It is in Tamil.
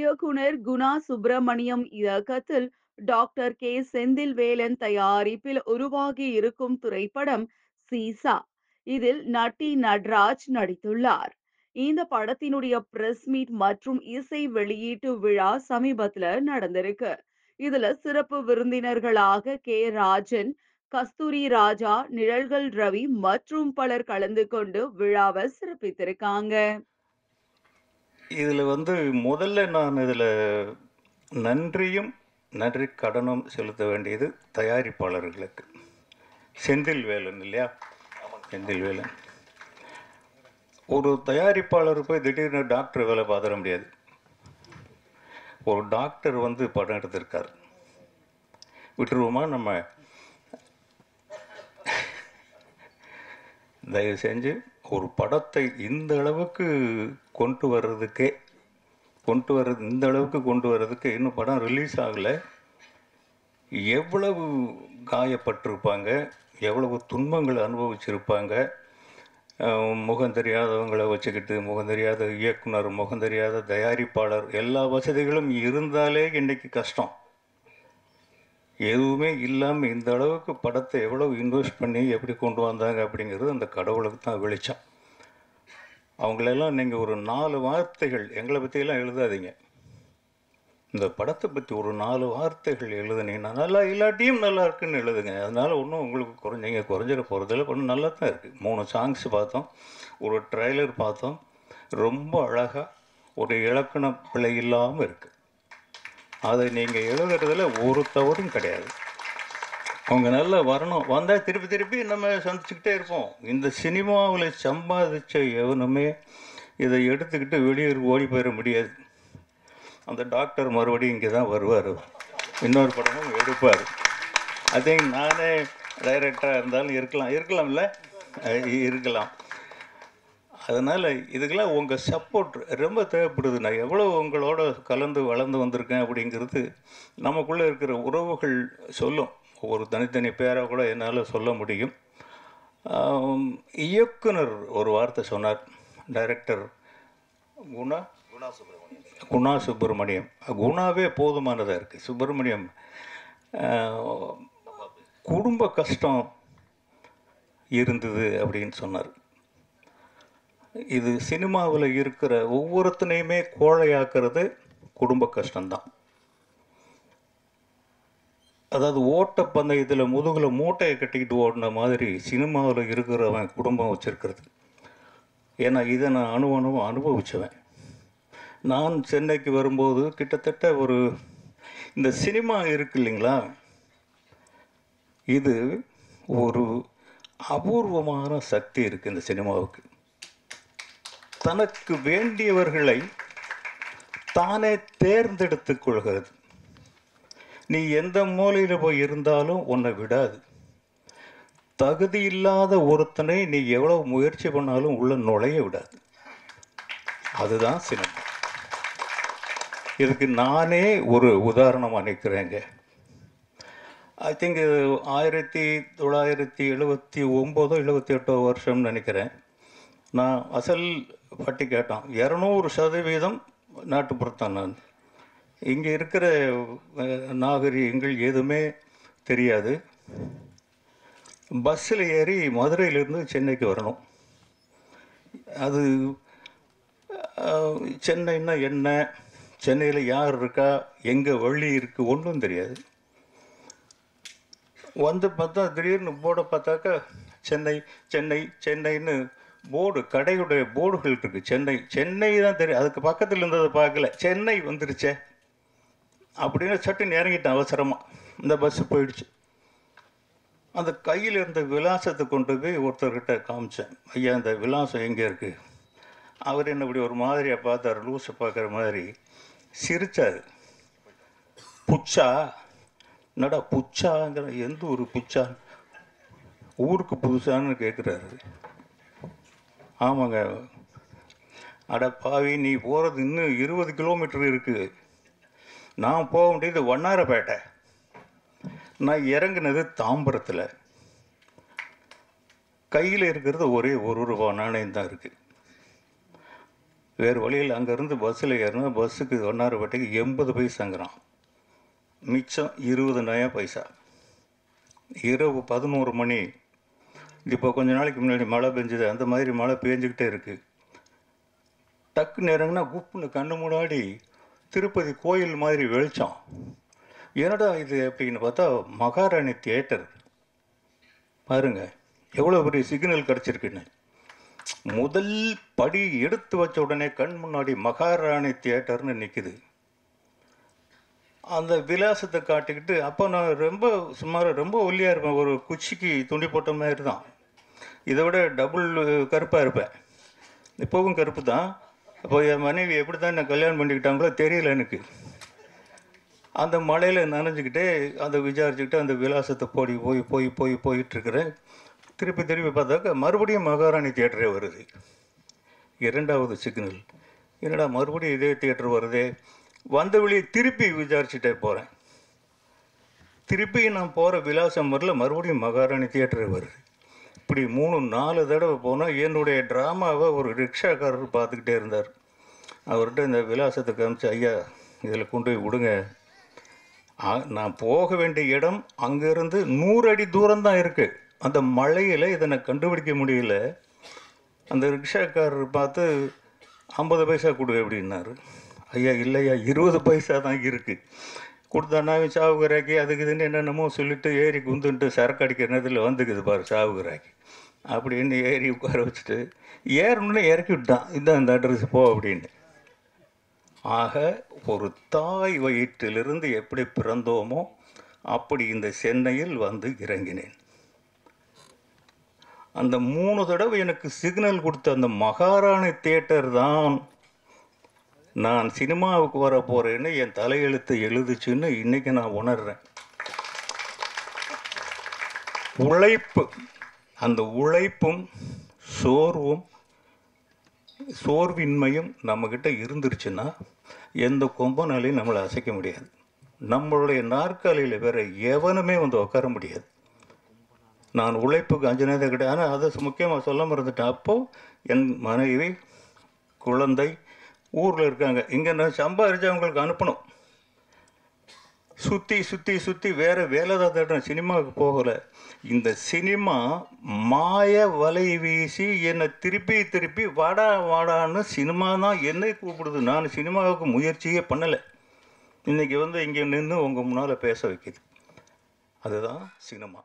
இயக்குனர் குணா சுப்பிரமணியம் இயக்கத்தில் டாக்டர் கே செந்தில்வேலன் தயாரிப்பில் உருவாகி இருக்கும் திரைப்படம் சீசா. இதில் நட்டி நட்ராஜ் நடித்துள்ளார். இந்த படத்தினுடைய பிரஸ் மீட் மற்றும் இசை வெளியீட்டு விழா சமீபத்துல நடந்திருக்கு. இதுல சிறப்பு விருந்தினர்களாக கே ராஜன், கஸ்தூரி ராஜா, நிழல்கள் ரவி மற்றும் பலர் கலந்து கொண்டு விழாவை சிறப்பித்திருக்காங்க. இதில் முதல்ல நான் இதில் நன்றியும் நன்றி கடனும் செலுத்த வேண்டியது தயாரிப்பாளர்களுக்கு. செந்தில்வேலன் இல்லையா? செந்தில்வேலன் ஒரு தயாரிப்பாளர் போய் திடீர்னு டாக்டர் வேலை பார்த்துட முடியாது. ஒரு டாக்டர் படம் எடுத்திருக்கார், விட்டுருவோமா நம்ம? தயவு செஞ்சு ஒரு படத்தை இந்த அளவுக்கு இந்த அளவுக்கு கொண்டு வர்றதுக்கு இன்னும் படம் ரிலீஸ் ஆகலை. எவ்வளவு காயப்பட்டிருப்பாங்க, எவ்வளவு துன்பங்களை அனுபவிச்சிருப்பாங்க. முகம் தெரியாதவங்களை வச்சுக்கிட்டு, முகம் தெரியாத இயக்குனர், முகம் தெரியாத தயாரிப்பாளர், எல்லா வசதிகளும் இருந்தாலே இன்றைக்கி கஷ்டம். எதுவுமே இல்லாமல் இந்த அளவுக்கு படத்தை எவ்வளோ இன்வெஸ்ட் பண்ணி எப்படி கொண்டு வந்தாங்க அப்படிங்கிறது அந்த கடவுளுக்கு தான் வெளிச்சம். அவங்களெல்லாம் நீங்கள் ஒரு 4 வார்த்தைகள் எங்களை பற்றியெல்லாம் எழுதாதீங்க. இந்த படத்தை பற்றி ஒரு 4 வார்த்தைகள் எழுதுனீங்கன்னா, நல்லா இல்லாட்டியும் நல்லா இருக்குன்னு எழுதுங்க. அதனால் ஒன்றும் உங்களுக்கு குறைஞ்சிட போகிறதில்ல. ஒன்றும் நல்லா தான் இருக்குது. 3 சாங்ஸ் பார்த்தோம், ஒரு ட்ரைலர் பார்த்தோம். ரொம்ப அழகாக ஒரு இலக்கண பிழை இல்லாமல் இருக்குது. அதை நீங்கள் எழுதுறதுல ஒரு தவறும் கிடையாது. அவங்க நல்லா வரணும், வந்தால் திருப்பி திருப்பி நம்ம சந்திச்சுக்கிட்டே இருப்போம். இந்த சினிமாவில் சம்பாதிச்ச எவனுமே இதை எடுத்துக்கிட்டு வெளியூர் ஓடி போயிட முடியாது. அந்த டாக்டர் மறுபடியும் இங்கே தான் வருவார், இன்னொரு படமும் எடுப்பார். ஐ திங்க் நானே டைரக்டராக இருந்தாலும் இருக்கலாம்ல, இருக்கலாம். அதனால் இதுக்கெல்லாம் உங்கள் சப்போர்ட் ரொம்ப தேவைப்படுது. நான் எவ்வளோ உங்களோட கலந்து வளர்ந்து வந்திருக்கேன் அப்படிங்கிறது நமக்குள்ளே இருக்கிற உறவுகள் சொல்லும். ஒவ்வொரு தனித்தனி பேரை கூட என்னால் சொல்ல முடியும். இயக்குனர் ஒரு வார்த்தை சொன்னார், டைரக்டர் குணா சுப்பிரமணியம். குணாவே போதுமானதாக இருக்குது. சுப்பிரமணியம் குடும்ப கஷ்டம் இருந்தது அப்படின்னு சொன்னார். இது சினிமாவில் இருக்கிற ஒவ்வொருத்தனையுமே கோழையாக்குறது குடும்ப கஷ்டம்தான். அதாவது ஓட்டப்பந்தயத்தில் முதுகில் மூட்டையை கட்டிக்கிட்டு ஓடின மாதிரி சினிமாவில் இருக்கிறவன் குடும்பம் வச்சுருக்கிறது. ஏன்னா இதை நான் அனுபவிச்சவன். நான் சென்னைக்கு வரும்போது கிட்டத்தட்ட இந்த சினிமா இருக்கு இல்லைங்களா, இது ஒரு அபூர்வமான சக்தி இருக்குது இந்த சினிமாவுக்கு. தனக்கு வேண்டியவர்களை தானே தேர்ந்தெடுத்து கொள்கிறது. நீ எந்த மூலையில் போய் இருந்தாலும் உன்னை விடாது. தகுதி இல்லாத ஒருத்தனை நீ எவ்வளோ முயற்சி பண்ணாலும் உள்ள நுழைய விடாது. அதுதான் சினிமா. இதுக்கு நானே ஒரு உதாரணமாக நிற்கிறேங்க. ஐ திங்க் 1979 78 வருஷம்னு நினைக்கிறேன். நான் அசல் பட்டி கேட்டான். 200% நாட்டுப்புறத்தான். நான் இங்கே இருக்கிற நாகரிகங்கள் எதுவுமே தெரியாது. பஸ்ஸில் ஏறி மதுரையிலேருந்து சென்னைக்கு வரணும். அது சென்னைன்னா என்ன, சென்னையில் யார் இருக்கா, எங்கே வழி இருக்குது, ஒன்றும் தெரியாது. பார்த்தா திடீர்னு போர்டை பார்த்தாக்கா சென்னை சென்னை சென்னைன்னு போர்டு, கடையுடைய போர்டுகள் இருக்குது. சென்னை தான் தெரியும். அதுக்கு பக்கத்தில் இருந்ததை பார்க்கல, சென்னை வந்துருச்சே அப்படின்னு சட்டுன்னு இறங்கிட்டேன் அவசரமாக. இந்த பஸ்ஸு போயிடுச்சு. அந்த கையில் இருந்த விலாசத்தை கொண்டு போய் ஒருத்தர்கிட்ட காமிச்சேன். ஐயா, இந்த விலாசம் எங்கே இருக்குது? அவர் என்ன இப்படி ஒரு மாதிரியாக பார்த்தார், லூஸை பார்க்குற மாதிரி சிரித்தார். புச்சா? என்னடா புச்சாங்கிற? எந்த ஒரு புச்சா? ஊருக்கு புதுசான்னு கேட்குறாரு. ஆமாங்க. அட பாவி, நீ போகிறது இன்னும் 20 கிலோமீட்டர் இருக்குது. நான் போக வேண்டியது வண்ணாரப்பேட்டை. நான் இறங்குனது தாம்பரத்தில். கையில் இருக்கிறது ஒரே 1 ரூபா நாணயம் தான் இருக்குது. வேறு வழியில் அங்கேருந்து பஸ்ஸில் ஏறினா பஸ்ஸுக்கு வண்ணாரப்பேட்டைக்கு 80 பைசாங்கிறான். மிச்சம் 20 நயா பைசா. இரவு 11 மணி. இப்போ கொஞ்ச நாளைக்கு முன்னாடி மழை பெஞ்சுது, அந்த மாதிரி மழை பெஞ்சிக்கிட்டே இருக்குது. டக்குன்னு இறங்குனா குப்புன்னு கண்ணு முன்னாடி திருப்பதி கோயில் மாதிரி வெளிச்சம். என்னடா இது அப்படின்னு பார்த்தா மகாராணி தியேட்டர். பாருங்க எவ்வளோ பெரிய சிக்னல் கிடச்சிருக்குன்னு. முதல் படி எடுத்து வச்ச உடனே கண் முன்னாடி மகாராணி தியேட்டர்னு நிற்குது. அந்த விலாசத்தை காட்டிக்கிட்டு, அப்போ நான் ரொம்ப ஒல்லியாக இருப்பேன், ஒரு குச்சிக்கு துண்டி போட்ட மாதிரி தான். இதை விட டபுள் கருப்பாக இருப்பேன். இப்போவும் கருப்பு தான். அப்போ என் மனைவி எப்படி தான் நான் கல்யாணம் பண்ணிக்கிட்டாங்களோ தெரியல எனக்கு. அந்த மலையில் நனைஞ்சிக்கிட்டே அதை விசாரிச்சுக்கிட்டு அந்த விலாசத்தை போயிட்டுருக்கிறேன். திருப்பி பார்த்தாக்கா மறுபடியும் மகாராணி தியேட்டரே வருது. இரண்டாவது சிக்னல். என்னடா மறுபடியும் இதே தியேட்டர் வருதே. வந்த வழியை திருப்பி விசாரிச்சுட்டே போகிறேன். திருப்பி நான் போகிற விலாசம் வரல, மறுபடியும் மகாராணி தியேட்டரே வருது. இப்படி 3-4 தடவை போனால் என்னுடைய ட்ராமாவை ஒரு ரிக்ஷாக்காரர் பார்த்துக்கிட்டே இருந்தார். அவர்கிட்ட இந்த விலாசத்தை காமிச்சு, ஐயா இதில் கொண்டு போய் விடுங்க, நான் போக வேண்டிய இடம் அங்கேருந்து 100 அடி தூரம்தான் இருக்குது. அந்த மழையில் இதை நான் கண்டுபிடிக்க முடியல. அந்த ரிக்ஷாக்காரர் பார்த்து 50 பைசா கொடு அப்படின்னாரு. ஐயா இல்லையா 20 பைசா தான் இருக்குது. கொடுத்தானா சாவுகராக்கி அதுக்கு இதுன்னு என்னென்னமோ சொல்லிட்டு ஏறி குந்துன்ட்டு சரக்கு அடிக்கிற நேரத்தில் வந்துக்குது பாரு சாவுகராக்கி அப்படின்னு ஏறி உட்கார வச்சுட்டு ஏறணுன்னு இறக்கி விட்டான். இதுதான் இந்த அட்ரஸ் போ அப்படின்னு. ஆக ஒரு தாய் வயிற்றிலிருந்து எப்படி பிறந்தோமோ அப்படி இந்த சென்னையில் வந்து இறங்கினேன். அந்த 3 தடவை எனக்கு சிக்னல் கொடுத்த அந்த மகாராணி தியேட்டர் தான் நான் சினிமாவுக்கு வர போகிறேன்னு என் தலையெழுத்து எழுதுச்சுன்னு இன்றைக்கி நான் உணர்றேன். உழைப்பு, அந்த உழைப்பும் சோர்வின்மையும் நம்மக்கிட்ட இருந்துருச்சுன்னா எந்த கொம்பனாலையும் நம்மளை அசைக்க முடியாது. நம்மளுடைய நாற்காலியில் வேற எவனுமே வந்து உட்கார முடியாது. நான் உழைப்புக்கு அஞ்சினதே கிடையாது. ஆனால் அதை முக்கியமாக சொல்ல மறந்துட்டேன். அப்போது என் மனைவி குழந்தை ஊரில் இருக்காங்க. இங்கே நான் சம்பாதிச்சு அவங்களுக்கு அனுப்பணும். சுற்றி வேறு வேலை தான் தேடுறேன், சினிமாவுக்கு போகலை. இந்த சினிமா மாய வலை வீசி என்னை திருப்பி வாடான்னு சினிமா தான் என்னை கூப்பிடுது. நான் சினிமாவுக்கு முயற்சியே பண்ணலை. இன்றைக்கி வந்து இங்கே நின்று உங்கள் முன்னால் பேச வைக்கிது. அதுதான் சினிமா.